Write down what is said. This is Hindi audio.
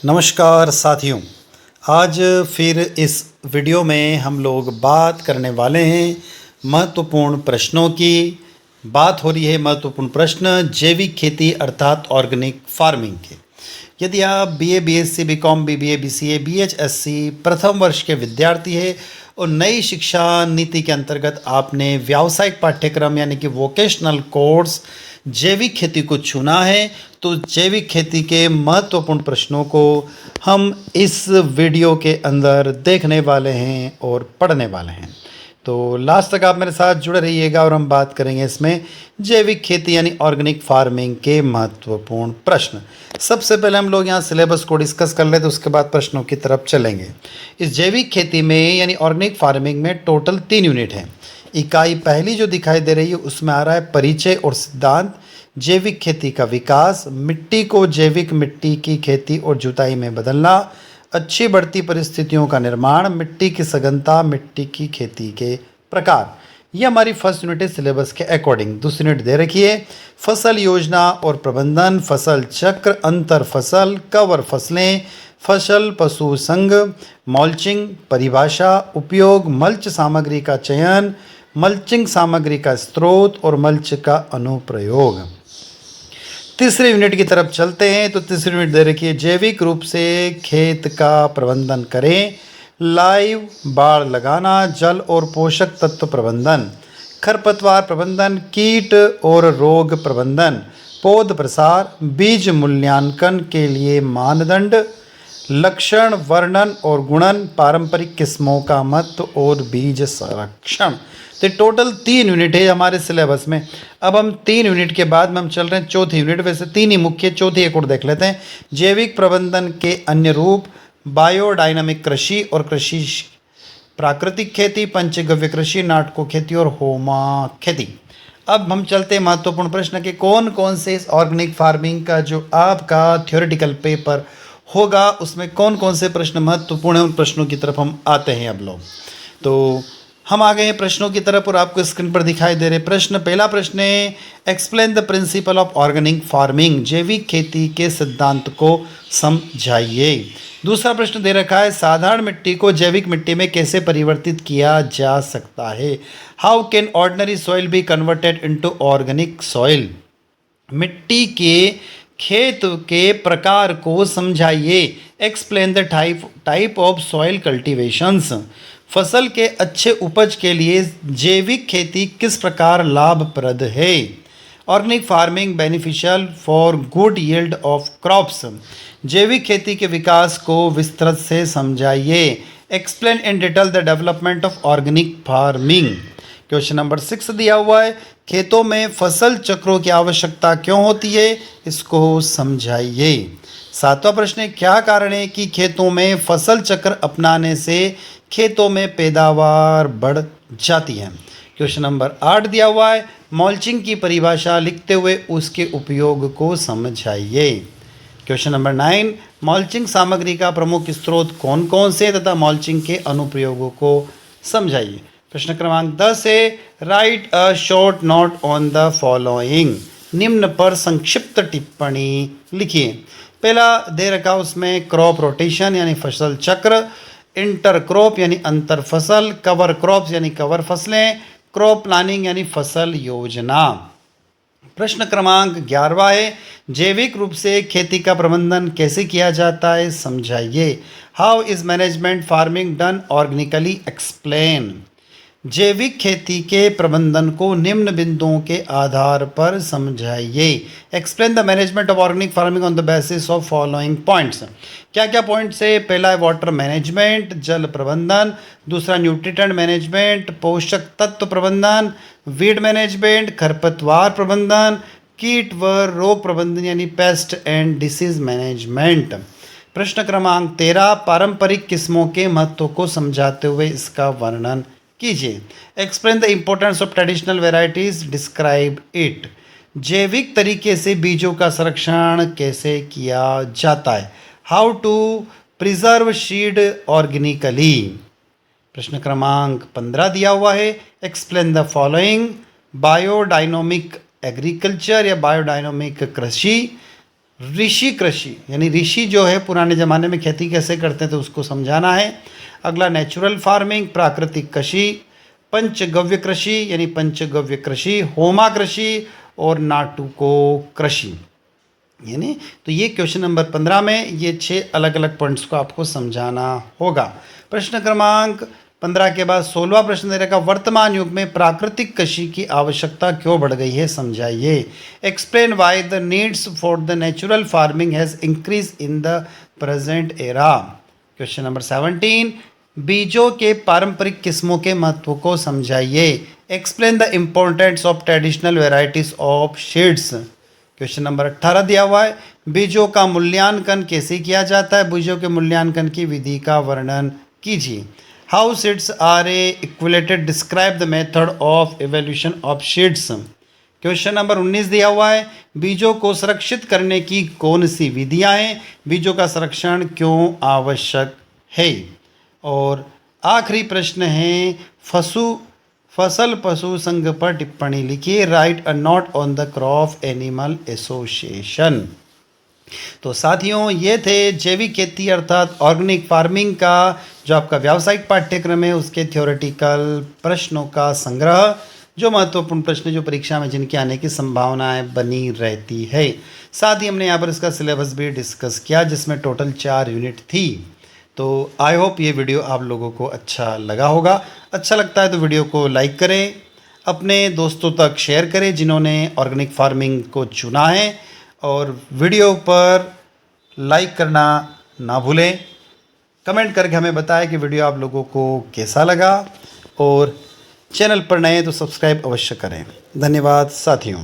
नमस्कार साथियों। आज फिर इस वीडियो में हम लोग बात करने वाले हैं महत्वपूर्ण प्रश्नों की। बात हो रही है महत्वपूर्ण प्रश्न जैविक खेती अर्थात ऑर्गेनिक फार्मिंग के। यदि आप BA, BSc, BCom, BBA, BCA, बीएचएससी प्रथम वर्ष के विद्यार्थी हैं और नई शिक्षा नीति के अंतर्गत आपने व्यावसायिक पाठ्यक्रम यानी कि वोकेशनल कोर्स जैविक खेती को चुना है, तो जैविक खेती के महत्वपूर्ण प्रश्नों को हम इस वीडियो के अंदर देखने वाले हैं और पढ़ने वाले हैं। तो लास्ट तक आप मेरे साथ जुड़े रहिएगा और हम बात करेंगे इसमें जैविक खेती यानी ऑर्गेनिक फार्मिंग के महत्वपूर्ण प्रश्न। सबसे पहले हम लोग यहाँ सिलेबस को डिस्कस कर लेते, उसके बाद प्रश्नों की तरफ चलेंगे। इस जैविक खेती में यानी ऑर्गेनिक फार्मिंग में टोटल 3 यूनिट हैं। इकाई पहली जो दिखाई दे रही है उसमें आ रहा है परिचय और सिद्धांत, जैविक खेती का विकास, मिट्टी को जैविक मिट्टी की खेती और जुताई में बदलना, अच्छी बढ़ती परिस्थितियों का निर्माण, मिट्टी की सघनता, मिट्टी की खेती के प्रकार। ये हमारी फर्स्ट यूनिट है सिलेबस के अकॉर्डिंग। दूसरी यूनिट दे रखी है फसल योजना और प्रबंधन, फसल चक्र, अंतर फसल, कवर फसलें, फसल पशु संघ, मल्चिंग परिभाषा, उपयोग, मल्च सामग्री का चयन, मल्चिंग सामग्री का स्रोत और मल्च का अनुप्रयोग। तीसरी यूनिट की तरफ चलते हैं। तो तीसरी यूनिट दे रखी है जैविक रूप से खेत का प्रबंधन करें, लाइव बाड़ लगाना, जल और पोषक तत्व प्रबंधन, खरपतवार प्रबंधन, कीट और रोग प्रबंधन, पौध प्रसार, बीज मूल्यांकन के लिए मानदंड, लक्षण वर्णन और गुणन, पारंपरिक किस्मों का महत्व और बीज संरक्षण। तो टोटल 3 यूनिट है हमारे सिलेबस में। अब हम 3 यूनिट के बाद में हम चल रहे हैं चौथी यूनिट। वैसे 3 ही मुख्य, चौथी एक और देख लेते हैं। जैविक प्रबंधन के अन्य रूप, बायोडायनामिक कृषि और कृषि प्राकृतिक खेती, पंचगव्य कृषि, नाटको खेती और होमा खेती। अब हम चलते हैं महत्वपूर्ण प्रश्न के कौन कौन से इस ऑर्गेनिक फार्मिंग का जो आपका थ्योरेटिकल पेपर होगा उसमें कौन कौन से प्रश्न महत्वपूर्ण हैं, उन प्रश्नों की तरफ हम आते हैं अब लोग। तो हम आ गए हैं प्रश्नों की तरफ और आपको स्क्रीन पर दिखाई दे रहे प्रश्न। पहला प्रश्न है explain the principle of organic farming, जैविक खेती के सिद्धांत को समझाइए। दूसरा प्रश्न दे रखा है साधारण मिट्टी को जैविक मिट्टी में कैसे परिवर्तित किया जा सकता है, how can ordinary soil be converted into organic soil. मिट्टी के खेत के प्रकार को समझाइए, explain the type of soil cultivations. फसल के अच्छे उपज के लिए जैविक खेती किस प्रकार लाभप्रद है, organic farming beneficial for good yield of crops. जैविक खेती के विकास को विस्तृत से समझाइए, explain in detail the development of organic farming. Question number 6 दिया हुआ है खेतों में फसल चक्रों की आवश्यकता क्यों होती है, इसको समझाइए। 7वां प्रश्न है क्या कारण है कि खेतों में फसल चक्र अपनाने से खेतों में पैदावार बढ़ जाती है। क्वेश्चन नंबर 8 दिया हुआ है मल्चिंग की परिभाषा लिखते हुए उसके उपयोग को समझाइए। क्वेश्चन नंबर 9 मल्चिंग सामग्री का प्रमुख स्रोत कौन कौन से तथा मल्चिंग के अनुप्रयोगों को समझाइए। प्रश्न क्रमांक 10 है right a short note on the following, निम्न पर संक्षिप्त टिप्पणी लिखिए। पहला दे रखा उसमें क्रॉप रोटेशन यानी फसल चक्र, इंटर क्रॉप यानी अंतर फसल, कवर क्रॉप्स यानी कवर फसलें, क्रॉप प्लानिंग यानी फसल योजना। प्रश्न क्रमांक 11वां है जैविक रूप से खेती का प्रबंधन कैसे किया जाता है समझाइए, how is management farming done organically, explain. जैविक खेती के प्रबंधन को निम्न बिंदुओं के आधार पर समझाइए, explain the management of organic farming on the basis of following points. क्या क्या पॉइंट्स है, पहला है वाटर मैनेजमेंट जल प्रबंधन, दूसरा न्यूट्रिएंट मैनेजमेंट पोषक तत्व प्रबंधन, वीड मैनेजमेंट खरपतवार प्रबंधन, कीट व रोग प्रबंधन यानी पेस्ट एंड डिसीज मैनेजमेंट। प्रश्न क्रमांक 13 पारंपरिक किस्मों के महत्व को समझाते हुए इसका वर्णन कीजिए, explain the importance of traditional varieties, describe it. जैविक तरीके से बीजों का संरक्षण कैसे किया जाता है, how to preserve seed organically. प्रश्न क्रमांक 15 दिया हुआ है explain the following, biodynamic agriculture या बायोडायनोमिक कृषि, ऋषि कृषि, यानी ऋषि जो है पुराने ज़माने में खेती कैसे करते हैं तो उसको समझाना है। अगला नेचुरल फार्मिंग, प्राकृतिक कृषि, पंचगव्य कृषि यानी पंचगव्य कृषि, होमा कृषि और नाटुको कृषि, यानी तो ये क्वेश्चन नंबर 15 में ये 6 अलग अलग पॉइंट्स को आपको समझाना होगा। प्रश्न क्रमांक 15 के बाद 16वां प्रश्न दे रखा, वर्तमान युग में प्राकृतिक कृषि की आवश्यकता क्यों बढ़ गई है, समझाइए। Explain why the needs for the natural farming has increase in the present era. Question number 17, बीजों के पारंपरिक किस्मों के महत्व को समझाइए। Explain the importance of traditional varieties of seeds. Question number 18 दिया हुआ है, बीजों का मूल्यांकन कैसे किया जाता है, बीजों के मूल्यांकन की विधि का वर्णन कीजिए। How seeds are evaluated, describe the method of evolution of seeds. Question number 19 दिया हुआ है, बीजों को संरक्षित करने की कौन सी विधियां हैं, बीजों का संरक्षण क्यों आवश्यक है। और आखिरी प्रश्न है, फसल पशु संघ पर टिप्पणी लिखिए। Right a note on the crop animal association. तो साथियों, ये थे जैविक खेती अर्थात ऑर्गेनिक फार्मिंग का जो आपका व्यावसायिक पाठ्यक्रम है उसके थ्योरेटिकल प्रश्नों का संग्रह, जो महत्वपूर्ण प्रश्न जो परीक्षा में जिनके आने की संभावनाएं बनी रहती है। साथ ही हमने यहाँ पर इसका सिलेबस भी डिस्कस किया जिसमें टोटल 4 यूनिट थी। तो आई होप ये वीडियो आप लोगों को अच्छा लगा होगा। अच्छा लगता है तो वीडियो को लाइक करें, अपने दोस्तों तक शेयर करें जिन्होंने ऑर्गेनिक फार्मिंग को चुना है, और वीडियो पर लाइक करना ना भूलें। कमेंट करके हमें बताएं कि वीडियो आप लोगों को कैसा लगा, और चैनल पर नए तो सब्सक्राइब अवश्य करें। धन्यवाद साथियों।